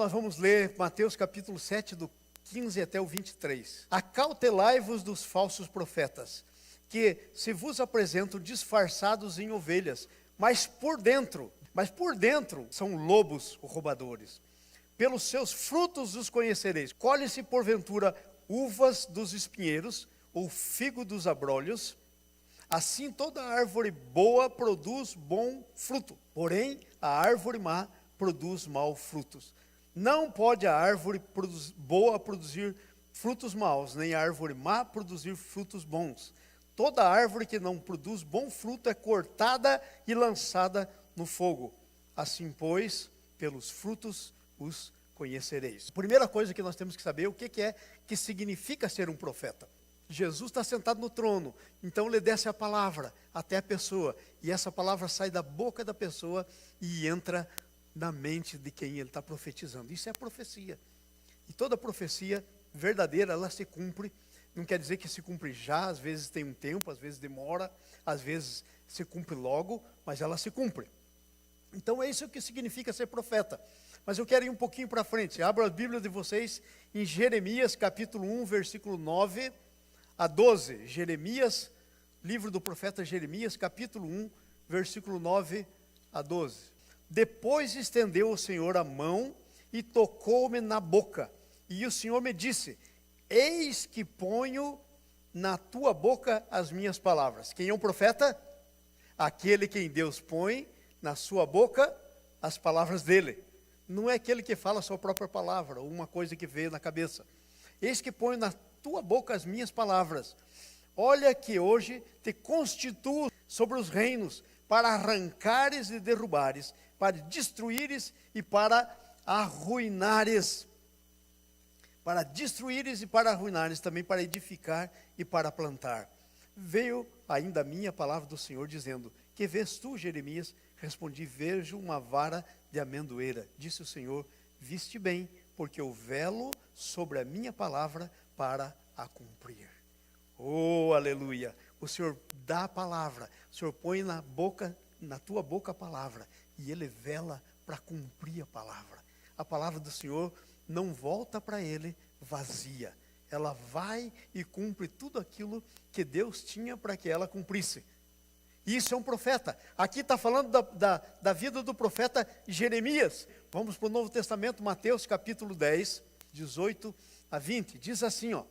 nós vamos ler Mateus capítulo 7, do 15 até o 23. Acautelai-vos dos falsos profetas, que se vos apresentam disfarçados em ovelhas, mas por dentro são lobos roubadores. Pelos seus frutos os conhecereis. Colhe-se porventura uvas dos espinheiros, ou figo dos abrolhos. Assim toda árvore boa produz bom fruto, porém a árvore má produz mau frutos. Não pode a árvore boa produzir frutos maus, nem a árvore má produzir frutos bons. Toda árvore que não produz bom fruto é cortada e lançada no fogo. Assim, pois, pelos frutos os conhecereis. Primeira coisa que nós temos que saber, o que significa ser um profeta. Jesus está sentado no trono, então ele desce a palavra até a pessoa, e essa palavra sai da boca da pessoa e entra na mente de quem ele está profetizando. Isso é profecia. E toda profecia verdadeira, ela se cumpre. Não quer dizer que se cumpre já, às vezes tem um tempo, às vezes demora, às vezes se cumpre logo, mas ela se cumpre. Então é isso que significa ser profeta. Mas eu quero ir um pouquinho para frente. Abra a Bíblia de vocês em Jeremias capítulo 1, versículo 9 a 12. Jeremias, livro do profeta Jeremias, capítulo 1, versículo 9 a 12. Depois estendeu o Senhor a mão e tocou-me na boca. E o Senhor me disse: eis que ponho na tua boca as minhas palavras. Quem é um profeta? Aquele quem Deus põe na sua boca as palavras dele. Não é aquele que fala a sua própria palavra, ou uma coisa que veio na cabeça. Eis que ponho na tua boca as minhas palavras. Olha que hoje te constituo sobre os reinos, para arrancares e derrubares, para destruíres e para arruinares. Para destruíres e para arruinares, também para edificar e para plantar. Veio ainda a minha palavra do Senhor, dizendo: que vês tu, Jeremias? Respondi: vejo uma vara de amendoeira. Disse o Senhor: viste bem, porque eu velo sobre a minha palavra para a cumprir. Oh, aleluia! O Senhor dá a palavra, o Senhor põe na tua boca a palavra, e Ele vela para cumprir a palavra. A palavra do Senhor não volta para Ele vazia. Ela vai e cumpre tudo aquilo que Deus tinha para que ela cumprisse. Isso é um profeta. Aqui está falando da vida do profeta Jeremias. Vamos para o Novo Testamento, Mateus capítulo 10, 18 a 20. Diz assim, ó: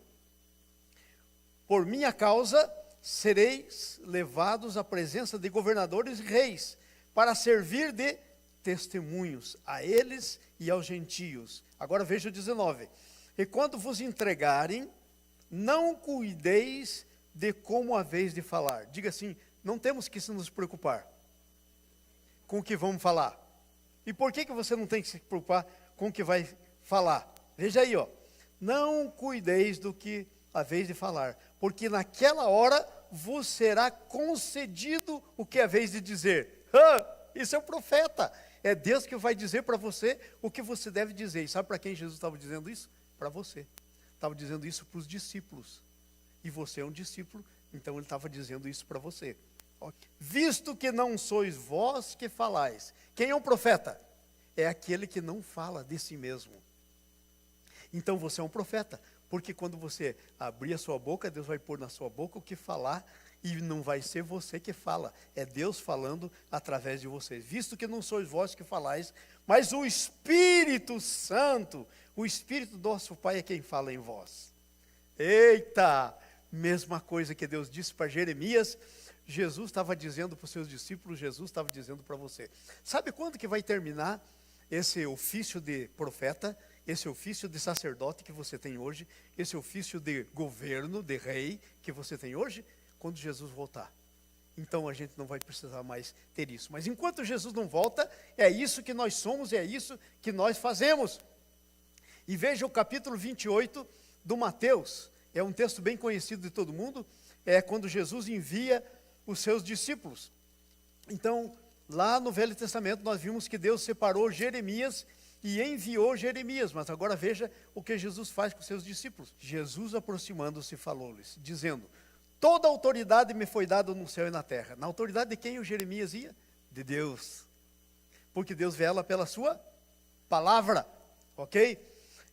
por minha causa sereis levados à presença de governadores e reis, para servir de testemunhos a eles e aos gentios. Agora veja o 19. E quando vos entregarem, não cuideis de como haveis de falar. Diga assim: não temos que nos preocupar com o que vamos falar. E por que você não tem que se preocupar com o que vai falar? Veja aí, ó. Não cuideis do que haveis de falar, porque naquela hora vos será concedido o que haveis de dizer. Isso é o profeta. É Deus que vai dizer para você o que você deve dizer. E sabe para quem Jesus estava dizendo isso? Para você. Estava dizendo isso para os discípulos. E você é um discípulo, então ele estava dizendo isso para você. Visto que não sois vós que falais. Quem é um profeta? É aquele que não fala de si mesmo. Então você é um profeta, porque quando você abrir a sua boca, Deus vai pôr na sua boca o que falar, e não vai ser você que fala, é Deus falando através de vocês. Visto que não sois vós que falais, mas o Espírito Santo, o Espírito do nosso Pai é quem fala em vós. Eita! Mesma coisa que Deus disse para Jeremias, Jesus estava dizendo para os seus discípulos, Jesus estava dizendo para você. Sabe quando que vai terminar esse ofício de profeta, esse ofício de sacerdote que você tem hoje, esse ofício de governo, de rei que você tem hoje? Quando Jesus voltar. Então a gente não vai precisar mais ter isso. Mas enquanto Jesus não volta, é isso que nós somos, é isso que nós fazemos. E veja o capítulo 28 do Mateus. É um texto bem conhecido de todo mundo. É quando Jesus envia os seus discípulos. Então, lá no Velho Testamento, nós vimos que Deus separou Jeremias e enviou Jeremias. Mas agora veja o que Jesus faz com os seus discípulos. Jesus, aproximando-se, falou-lhes, dizendo: toda autoridade me foi dada no céu e na terra. Na autoridade de quem o Jeremias ia? De Deus. Porque Deus vela pela sua palavra. Ok?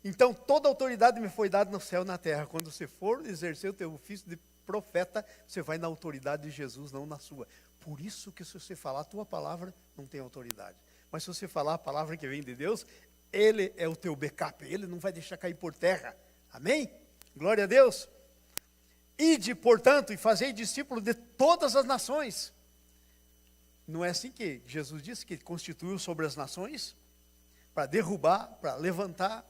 Então, toda autoridade me foi dada no céu e na terra. Quando você for exercer o teu ofício de profeta, você vai na autoridade de Jesus, não na sua. Por isso que se você falar a tua palavra, não tem autoridade. Mas se você falar a palavra que vem de Deus, Ele é o teu backup. Ele não vai deixar cair por terra. Amém? Glória a Deus. Ide, portanto, e fazei discípulos de todas as nações. Não é assim que Jesus disse que constituiu sobre as nações? Para derrubar, para levantar.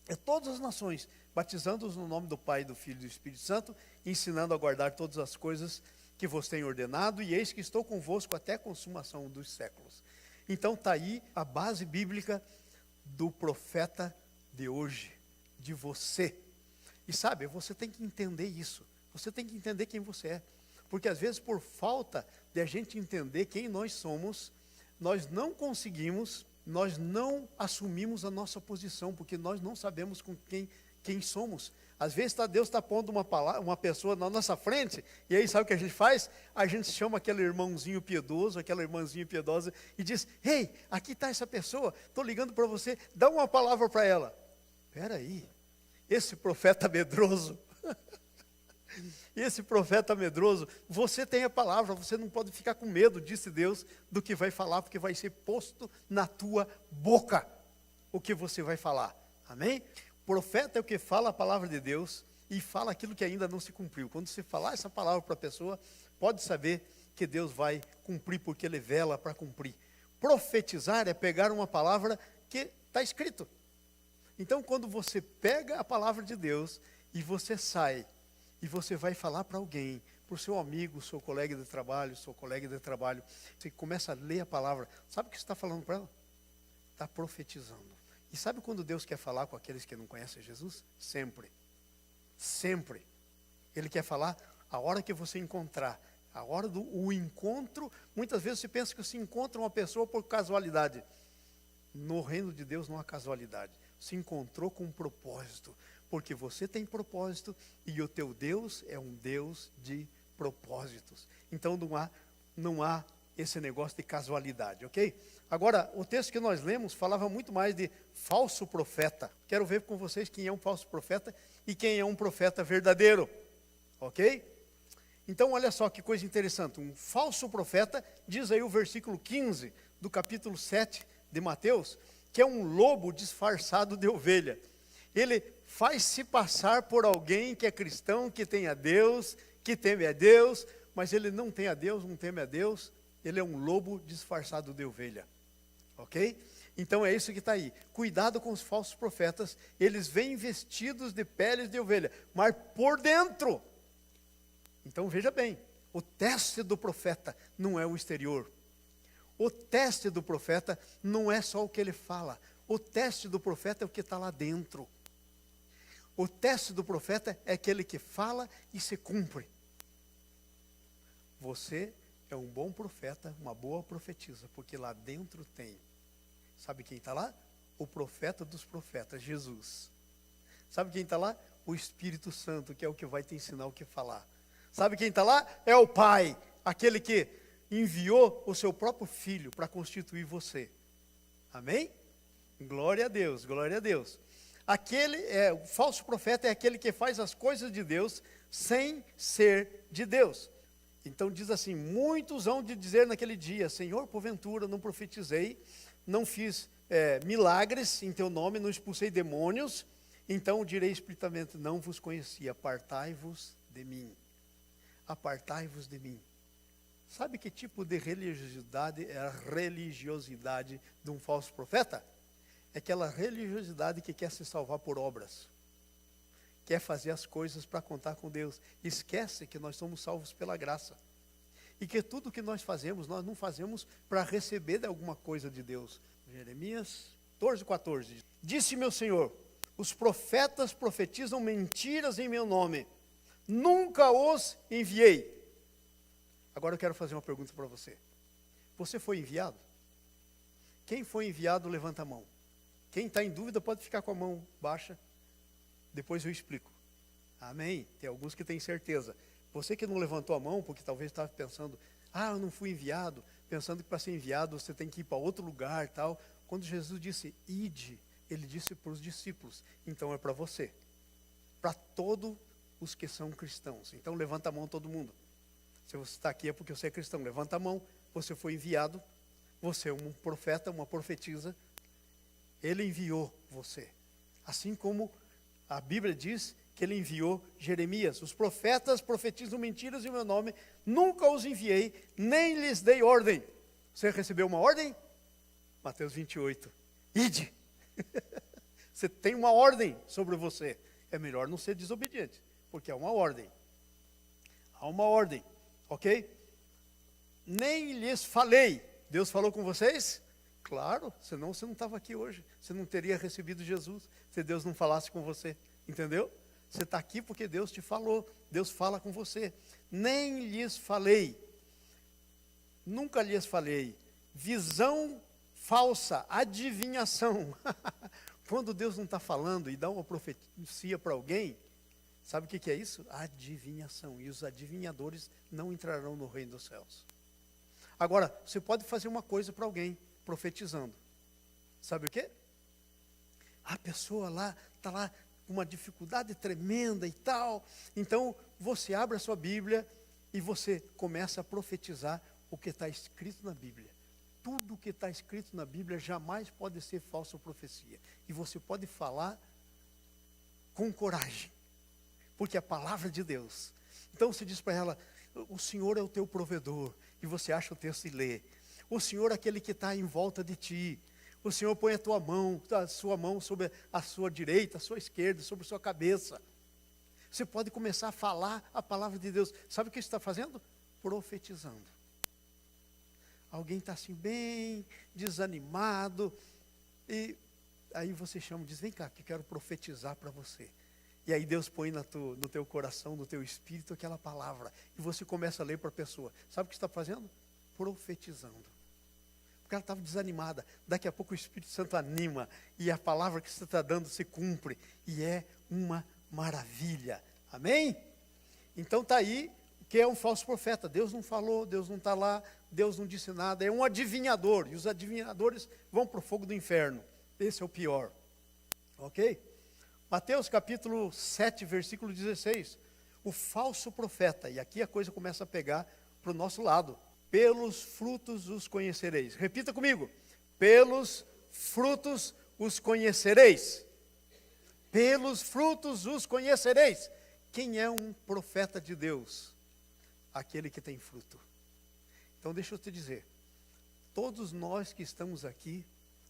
É todas as nações, batizando-os no nome do Pai, do Filho e do Espírito Santo, ensinando a guardar todas as coisas que vos tenho ordenado, e eis que estou convosco até a consumação dos séculos. Então está aí a base bíblica do profeta de hoje, de você. E sabe, você tem que entender isso, você tem que entender quem você é. Porque às vezes por falta de a gente entender quem nós somos, nós não conseguimos, nós não assumimos a nossa posição, porque nós não sabemos com quem somos. Às vezes Deus está pondo uma pessoa na nossa frente, e aí sabe o que a gente faz? A gente chama aquele irmãozinho piedoso, aquela irmãzinha piedosa, e diz, ei, aqui está essa pessoa, estou ligando para você, dá uma palavra para ela. Espera aí, esse profeta medroso, você tem a palavra, você não pode ficar com medo, disse Deus, do que vai falar, porque vai ser posto na tua boca o que você vai falar. Amém? Profeta é o que fala a palavra de Deus e fala aquilo que ainda não se cumpriu. Quando você falar essa palavra para a pessoa, pode saber que Deus vai cumprir, porque Ele vela para cumprir. Profetizar é pegar uma palavra que está escrito. Então, quando você pega a palavra de Deus e você sai, e você vai falar para alguém, para o seu amigo, seu colega de trabalho, você começa a ler a palavra, sabe o que você está falando para ela? Está profetizando. E sabe quando Deus quer falar com aqueles que não conhecem Jesus? Sempre. Sempre. Ele quer falar a hora que você encontrar. A hora do encontro, muitas vezes você pensa que você encontra uma pessoa por casualidade. No reino de Deus não há casualidade. Se encontrou com um propósito. Porque você tem propósito e o teu Deus é um Deus de propósitos. Então não há esse negócio de casualidade, ok? Agora, o texto que nós lemos falava muito mais de falso profeta. Quero ver com vocês quem é um falso profeta e quem é um profeta verdadeiro, ok? Então, olha só que coisa interessante. Um falso profeta, diz aí o versículo 15 do capítulo 7 de Mateus, que é um lobo disfarçado de ovelha. Ele faz-se passar por alguém que é cristão, que tem a Deus, que teme a Deus, mas ele não tem a Deus, não teme a Deus, ele é um lobo disfarçado de ovelha, ok? Então é isso que está aí, cuidado com os falsos profetas, eles vêm vestidos de peles de ovelha, mas por dentro, então veja bem, o teste do profeta não é o exterior, o teste do profeta não é só o que ele fala, o teste do profeta é o que está lá dentro. O teste do profeta é aquele que fala e se cumpre. Você é um bom profeta, uma boa profetisa, porque lá dentro tem. Sabe quem está lá? O profeta dos profetas, Jesus. Sabe quem está lá? O Espírito Santo, que é o que vai te ensinar o que falar. Sabe quem está lá? É o Pai, aquele que enviou o seu próprio Filho para constituir você. Amém? Glória a Deus, glória a Deus. O falso profeta é aquele que faz as coisas de Deus sem ser de Deus. Então diz assim, muitos hão de dizer naquele dia, Senhor, porventura não profetizei, não fiz milagres em teu nome, não expulsei demônios, então direi explicitamente, não vos conheci, apartai-vos de mim. Apartai-vos de mim. Sabe que tipo de religiosidade é a religiosidade de um falso profeta? É aquela religiosidade que quer se salvar por obras. Quer fazer as coisas para contar com Deus. Esquece que nós somos salvos pela graça. E que tudo que nós fazemos, nós não fazemos para receber de alguma coisa de Deus. Jeremias 14. Disse meu Senhor, os profetas profetizam mentiras em meu nome. Nunca os enviei. Agora eu quero fazer uma pergunta para você. Você foi enviado? Quem foi enviado, levanta a mão. Quem está em dúvida pode ficar com a mão baixa. Depois eu explico. Amém? Tem alguns que têm certeza. Você que não levantou a mão, porque talvez estava pensando, eu não fui enviado, pensando que para ser enviado você tem que ir para outro lugar e tal. Quando Jesus disse, ide, Ele disse para os discípulos, então é para você. Para todos os que são cristãos. Então levanta a mão todo mundo. Se você está aqui é porque você é cristão. Levanta a mão, você foi enviado. Você é um profeta, uma profetisa. Ele enviou você. Assim como a Bíblia diz que ele enviou Jeremias. Os profetas profetizam mentiras em meu nome, nunca os enviei, nem lhes dei ordem. Você recebeu uma ordem? Mateus 28. Ide. Você tem uma ordem sobre você. É melhor não ser desobediente, porque há uma ordem. Há uma ordem, ok? Nem lhes falei. Deus falou com vocês? Claro, senão você não estava aqui hoje. Você não teria recebido Jesus, se Deus não falasse com você. Entendeu? Você está aqui porque Deus te falou. Deus fala com você. Nem lhes falei. Nunca lhes falei. Visão falsa, adivinhação. Quando Deus não está falando e dá uma profecia para alguém, sabe o que é isso? Adivinhação. E os adivinhadores não entrarão no reino dos céus. Agora, você pode fazer uma coisa para alguém, profetizando. Sabe o quê? A pessoa lá, está lá com uma dificuldade tremenda e tal. Então, você abre a sua Bíblia e você começa a profetizar o que está escrito na Bíblia. Tudo o que está escrito na Bíblia jamais pode ser falsa profecia. E você pode falar com coragem, porque é a palavra de Deus. Então você diz para ela, o Senhor é o teu provedor, e você acha o texto e lê. O Senhor é aquele que está em volta de ti. O Senhor põe a sua mão sobre a sua direita, a sua esquerda, sobre a sua cabeça. Você pode começar a falar a palavra de Deus. Sabe o que você está fazendo? Profetizando. Alguém está assim bem desanimado, e aí você chama e diz, vem cá que eu quero profetizar para você. E aí Deus põe no teu coração, no teu espírito aquela palavra, e você começa a ler para a pessoa. Sabe o que você está fazendo? Profetizando. Porque ela estava desanimada. Daqui a pouco o Espírito Santo anima, e a palavra que você está dando se cumpre, e é uma maravilha. Amém? Então está aí o que é um falso profeta. Deus não falou, Deus não está lá, Deus não disse nada, é um adivinhador, e os adivinhadores vão para o fogo do inferno. Esse é o pior. Ok? Mateus capítulo 7, versículo 16. O falso profeta, e aqui a coisa começa a pegar para o nosso lado. Pelos frutos os conhecereis. Repita comigo. Pelos frutos os conhecereis. Pelos frutos os conhecereis. Quem é um profeta de Deus? Aquele que tem fruto. Então deixa eu te dizer. Todos nós que estamos aqui,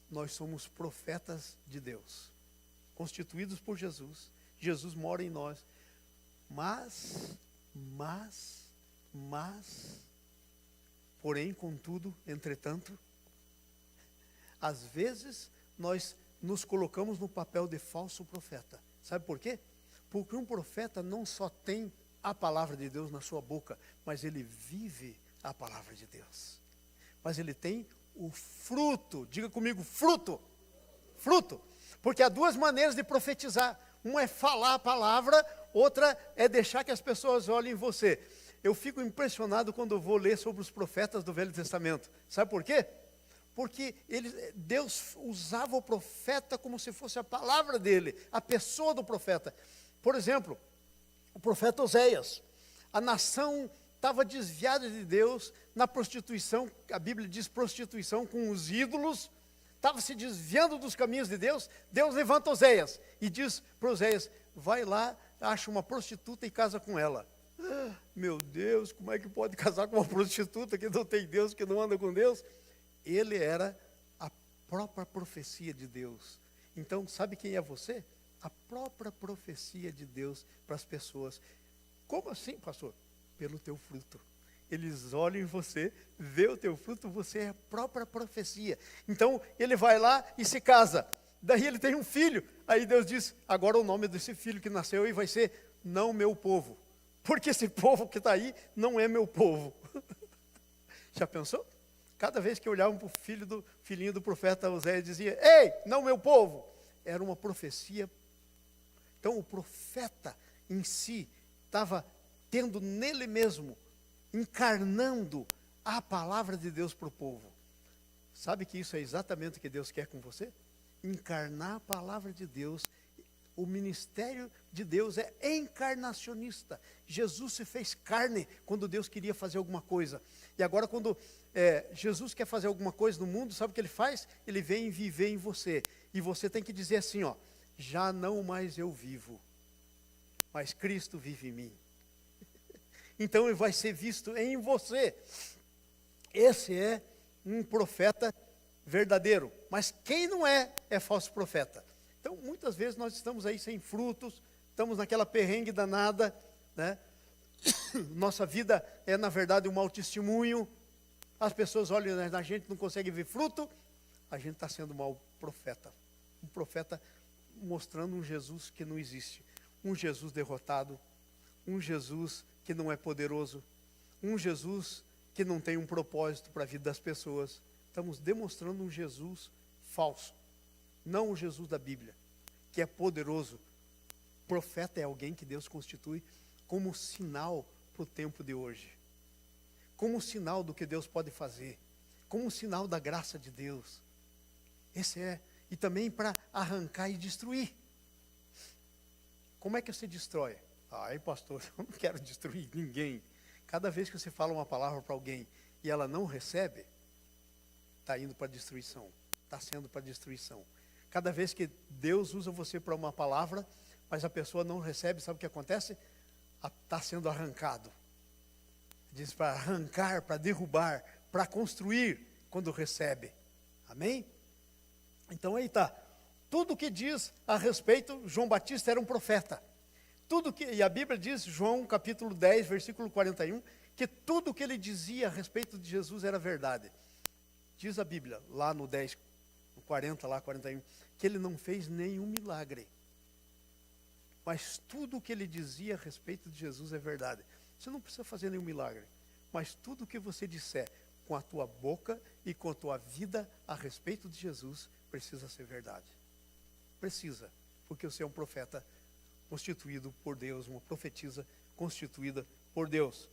nós somos profetas de Deus. Constituídos por Jesus. Jesus mora em nós. Mas, porém, contudo, entretanto, às vezes nós nos colocamos no papel de falso profeta. Sabe por quê? Porque um profeta não só tem a palavra de Deus na sua boca, mas ele vive a palavra de Deus. Mas ele tem o fruto. Diga comigo, fruto. Fruto. Porque há duas maneiras de profetizar. Uma é falar a palavra, outra é deixar que as pessoas olhem em você. Eu fico impressionado quando eu vou ler sobre os profetas do Velho Testamento. Sabe por quê? Porque Deus usava o profeta como se fosse a palavra dele, a pessoa do profeta. Por exemplo, o profeta Oséias. A nação estava desviada de Deus na prostituição, a Bíblia diz prostituição com os ídolos, estava se desviando dos caminhos de Deus. Deus levanta Oséias e diz para Oséias, vai lá, acha uma prostituta e casa com ela. Meu Deus, como é que pode casar com uma prostituta que não tem Deus, que não anda com Deus? Ele era a própria profecia de Deus. Então, sabe quem é você? A própria profecia de Deus para as pessoas. Como assim, pastor? Pelo teu fruto. Eles olham em você, vê o teu fruto, você é a própria profecia. Então, ele vai lá e se casa. Daí ele tem um filho. Aí Deus diz, agora o nome desse filho que nasceu aí vai ser não meu povo. Porque esse povo que está aí não é meu povo. Já pensou? Cada vez que eu olhava para o filhinho do profeta Oséias, dizia, ei, não meu povo. Era uma profecia. Então o profeta em si estava tendo nele mesmo, encarnando a palavra de Deus para o povo. Sabe que isso é exatamente o que Deus quer com você? encarnar a palavra de Deus. O ministério de Deus é encarnacionista. Jesus se fez carne quando Deus queria fazer alguma coisa. E agora quando Jesus quer fazer alguma coisa no mundo, sabe o que ele faz? Ele vem viver em você. E você tem que dizer assim, ó: já não mais eu vivo, mas Cristo vive em mim. Então ele vai ser visto em você. Esse é um profeta verdadeiro. Mas quem não é falso profeta. Então, muitas vezes nós estamos aí sem frutos, estamos naquela perrengue danada, né? Nossa vida é, na verdade, um mau testemunho. As pessoas olham na gente, não conseguem ver fruto. A gente está sendo um mau profeta. Um profeta mostrando um Jesus que não existe. Um Jesus derrotado. Um Jesus que não é poderoso. Um Jesus que não tem um propósito para a vida das pessoas. Estamos demonstrando um Jesus falso. Não o Jesus da Bíblia, que é poderoso. Profeta é alguém que Deus constitui como sinal para o tempo de hoje. Como sinal do que Deus pode fazer. Como sinal da graça de Deus. Esse é. E também para arrancar e destruir. Como é que você destrói? Ai, pastor, eu não quero destruir ninguém. Cada vez que você fala uma palavra para alguém e ela não recebe, está indo para destruição. Está sendo para destruição. Cada vez que Deus usa você para uma palavra, mas a pessoa não recebe, sabe o que acontece? Está sendo arrancado. Diz para arrancar, para derrubar, para construir, quando recebe. Amém? Então aí está. Tudo que diz a respeito, João Batista era um profeta. E a Bíblia diz, João capítulo 10, versículo 41, que tudo que ele dizia a respeito de Jesus era verdade. Diz a Bíblia, lá no 10, 40, lá 41, que ele não fez nenhum milagre. Mas tudo o que ele dizia a respeito de Jesus é verdade. Você não precisa fazer nenhum milagre. Mas tudo o que você disser com a tua boca e com a tua vida a respeito de Jesus precisa ser verdade. Precisa, porque você é um profeta constituído por Deus, uma profetisa constituída por Deus.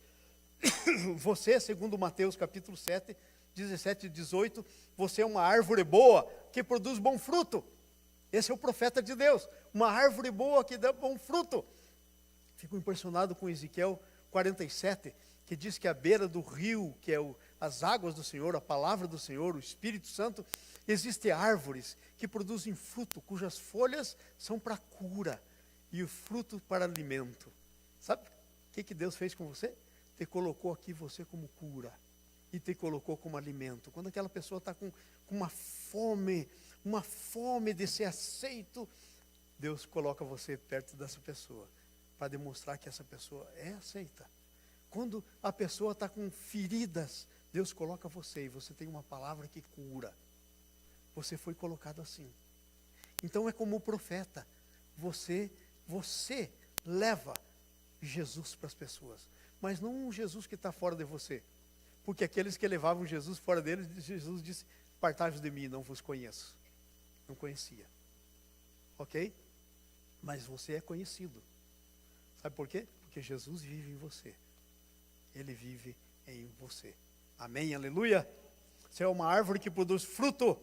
Você, segundo Mateus capítulo 7, 17 e 18, você é uma árvore boa que produz bom fruto. Esse é o profeta de Deus, uma árvore boa que dá bom fruto. Fico impressionado com Ezequiel 47, que diz que à beira do rio, que é as águas do Senhor, a palavra do Senhor, o Espírito Santo, existem árvores que produzem fruto, cujas folhas são para cura e o fruto para alimento. Sabe o que Deus fez com você? Te colocou aqui você como cura e te colocou como alimento. Quando aquela pessoa está com uma fome de ser aceito, Deus coloca você perto dessa pessoa para demonstrar que essa pessoa é aceita. Quando a pessoa está com feridas, Deus coloca você e você tem uma palavra que cura. Você foi colocado assim. Então é como o profeta. Você leva Jesus para as pessoas. Mas não um Jesus que está fora de você. Porque aqueles que levavam Jesus fora deles, Jesus disse: apartai-vos de mim, não vos conheço. Não conhecia. Ok? Mas você é conhecido. Sabe por quê? Porque Jesus vive em você. Ele vive em você. Amém? Aleluia? Você é uma árvore que produz fruto.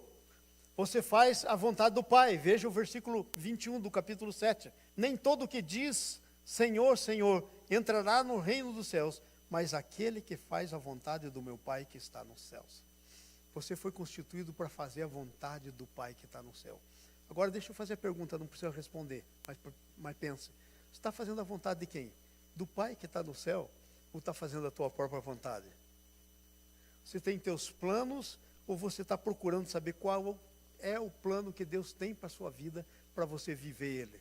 Você faz a vontade do Pai. Veja o versículo 21 do capítulo 7. Nem todo que diz Senhor, Senhor, entrará no reino dos céus, mas aquele que faz a vontade do meu Pai que está nos céus. Você foi constituído para fazer a vontade do Pai que está no céu. Agora deixa eu fazer a pergunta, não precisa responder, mas pense. Você está fazendo a vontade de quem? Do Pai que está no céu? Ou está fazendo a tua própria vontade? Você tem teus planos ou você está procurando saber qual é o plano que Deus tem para a sua vida, para você viver ele?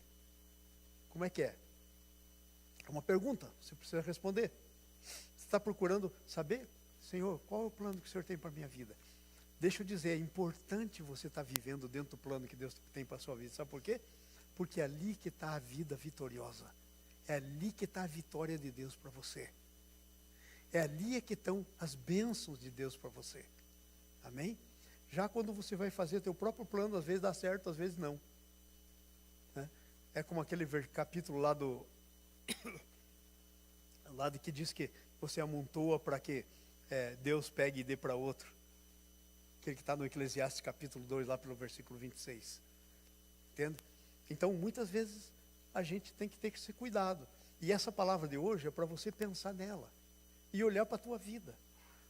Como é que é? É uma pergunta, você precisa responder. Você está procurando saber, Senhor, qual é o plano que o Senhor tem para a minha vida? Deixa eu dizer, é importante você estar vivendo dentro do plano que Deus tem para a sua vida. Sabe por quê? Porque é ali que está a vida vitoriosa. É ali que está a vitória de Deus para você. É ali que estão as bênçãos de Deus para você. Amém? Já quando você vai fazer teu próprio plano, às vezes dá certo, às vezes não. É como aquele capítulo lá lá de que diz que você amontoa para que Deus pegue e dê para outro. Aquele que está no Eclesiastes capítulo 2, lá pelo versículo 26. entende? Então, muitas vezes, a gente tem que ter esse cuidado. E essa palavra de hoje é para você pensar nela e olhar para a tua vida.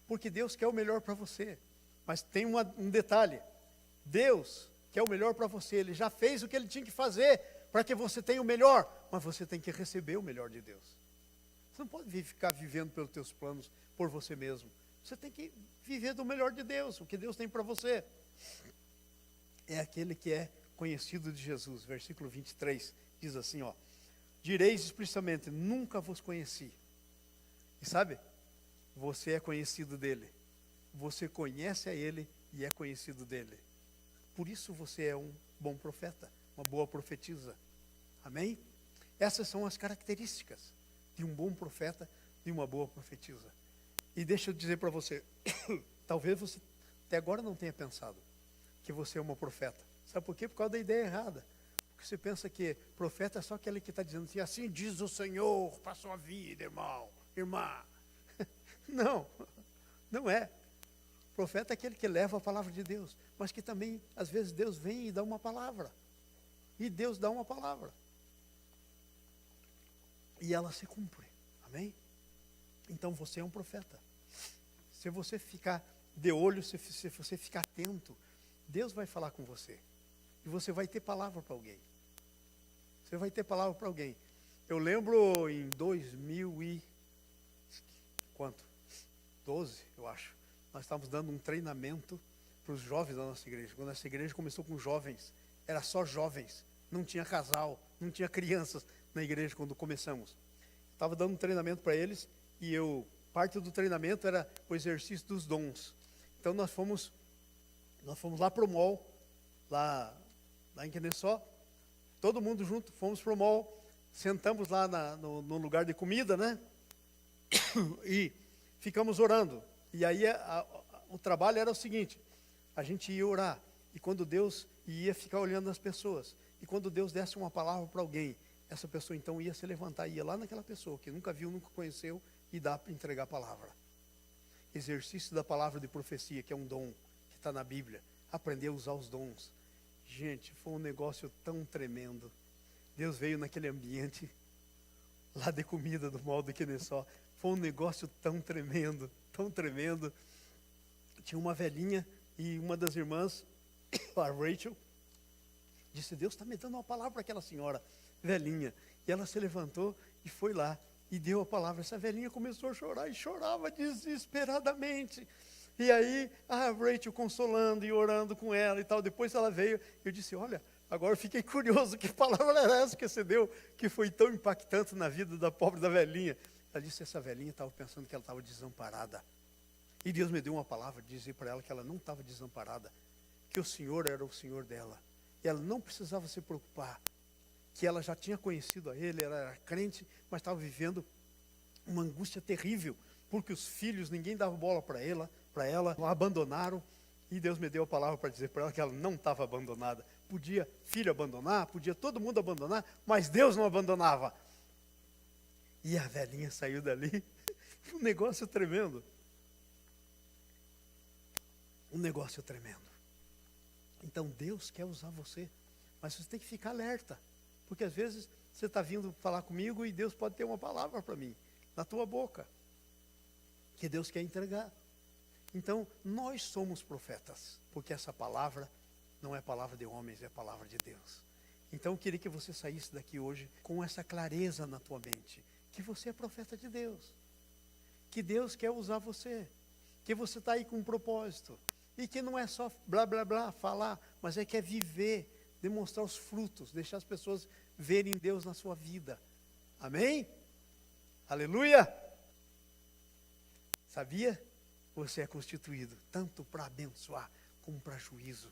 Porque Deus quer o melhor para você. Mas tem um detalhe. Deus quer o melhor para você. Ele já fez o que Ele tinha que fazer para que você tenha o melhor. Mas você tem que receber o melhor de Deus. Você não pode ficar vivendo pelos teus planos por você mesmo. Você tem que viver do melhor de Deus. O que Deus tem para você. É aquele que é conhecido de Jesus. Versículo 23 diz assim, ó. Direis explicitamente, nunca vos conheci. E sabe, você é conhecido dele. Você conhece a ele e é conhecido dele. Por isso você é um bom profeta, uma boa profetisa. Amém? Essas são as características de um bom profeta, de uma boa profetisa. E deixa eu dizer para você, talvez você até agora não tenha pensado que você é uma profeta. Sabe por quê? Por causa da ideia errada. Porque você pensa que profeta é só aquele que está dizendo assim diz o Senhor para a sua vida, irmão, irmã. Não, não é. Profeta é aquele que leva a palavra de Deus, mas que também, às vezes, Deus vem e dá uma palavra. E Deus dá uma palavra. E ela se cumpre. Amém? Então você é um profeta. Se você ficar de olho, se você ficar atento, Deus vai falar com você. E você vai ter palavra para alguém. Você vai ter palavra para alguém. Eu lembro em 2012, eu acho. Nós estávamos dando um treinamento para os jovens da nossa igreja. Quando essa igreja começou com jovens, era só jovens. Não tinha casal, não tinha crianças na igreja quando começamos. Estava dando um treinamento para eles e parte do treinamento era o exercício dos dons. Então nós fomos lá para o mall, lá em Queneçó, todo mundo junto, fomos para o mall, sentamos lá no lugar de comida, né? E ficamos orando. E aí o trabalho era o seguinte, a gente ia orar, e quando Deus ia ficar olhando as pessoas, e quando Deus desse uma palavra para alguém, essa pessoa então ia se levantar, ia lá naquela pessoa que nunca viu, nunca conheceu, e dá para entregar a palavra. Exercício da palavra de profecia, que é um dom, que está na Bíblia. Aprender a usar os dons. Gente, foi um negócio tão tremendo. Deus veio naquele ambiente, lá de comida do mall de Queneçó. Foi um negócio tão tremendo, tão tremendo. Tinha uma velhinha e uma das irmãs, a Rachel, disse, Deus está me dando uma palavra para aquela senhora velhinha. E ela se levantou e foi lá e deu a palavra. Essa velhinha começou a chorar e chorava desesperadamente. E aí a Rachel consolando e orando com ela e tal. Depois ela veio, eu disse, olha, agora eu fiquei curioso, que palavra era essa que você deu, que foi tão impactante na vida da pobre da velhinha. Ela disse, essa velhinha estava pensando que ela estava desamparada. E Deus me deu uma palavra de dizer para ela que ela não estava desamparada, que o Senhor era o Senhor dela. E ela não precisava se preocupar, que ela já tinha conhecido a Ele, ela era crente, mas estava vivendo uma angústia terrível, porque os filhos, ninguém dava bola para ela, a abandonaram, e Deus me deu a palavra para dizer para ela que ela não estava abandonada. Podia filho abandonar, podia todo mundo abandonar, mas Deus não abandonava. E a velhinha saiu dali, um negócio tremendo. Um negócio tremendo. Então Deus quer usar você, mas você tem que ficar alerta, porque às vezes você está vindo falar comigo e Deus pode ter uma palavra para mim, na tua boca, que Deus quer entregar. Então, nós somos profetas, porque essa palavra não é palavra de homens, é palavra de Deus. Então, eu queria que você saísse daqui hoje com essa clareza na tua mente, que você é profeta de Deus, que Deus quer usar você, que você está aí com um propósito, e que não é só blá, blá, blá, falar, mas é que é viver, demonstrar os frutos, deixar as pessoas verem Deus na sua vida. Amém? Aleluia! Sabia? Você é constituído tanto para abençoar como para juízo.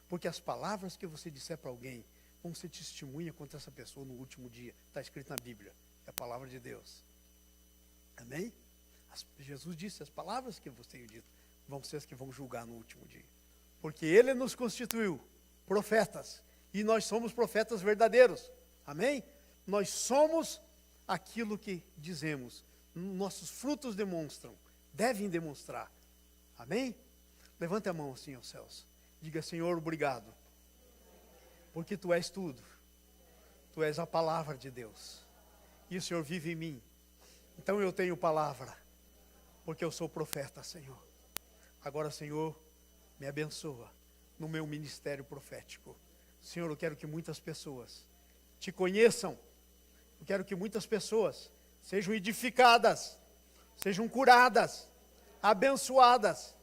Porque as palavras que você disser para alguém vão ser testemunha contra essa pessoa no último dia. Está escrito na Bíblia. É a palavra de Deus. Amém? Jesus disse, as palavras que eu vos tenho dito vão ser as que vão julgar no último dia. Porque Ele nos constituiu profetas. E nós somos profetas verdadeiros. Amém? Nós somos aquilo que dizemos. Nossos frutos demonstram. Devem demonstrar. Amém? Levante a mão assim aos céus. Diga, Senhor, obrigado porque Tu és tudo. Tu és a palavra de Deus. E o Senhor vive em mim. Então eu tenho palavra, porque eu sou profeta, Senhor. Agora, Senhor, me abençoa no meu ministério profético. Senhor, eu quero que muitas pessoas Te conheçam. Eu quero que muitas pessoas sejam edificadas, sejam curadas, abençoadas.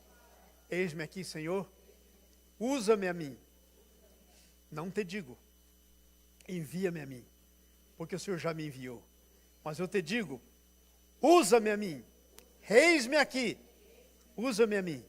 Eis-me aqui, Senhor, usa-me a mim. Não te digo, envia-me a mim, porque o Senhor já me enviou. Mas eu te digo, usa-me a mim, eis-me aqui, usa-me a mim.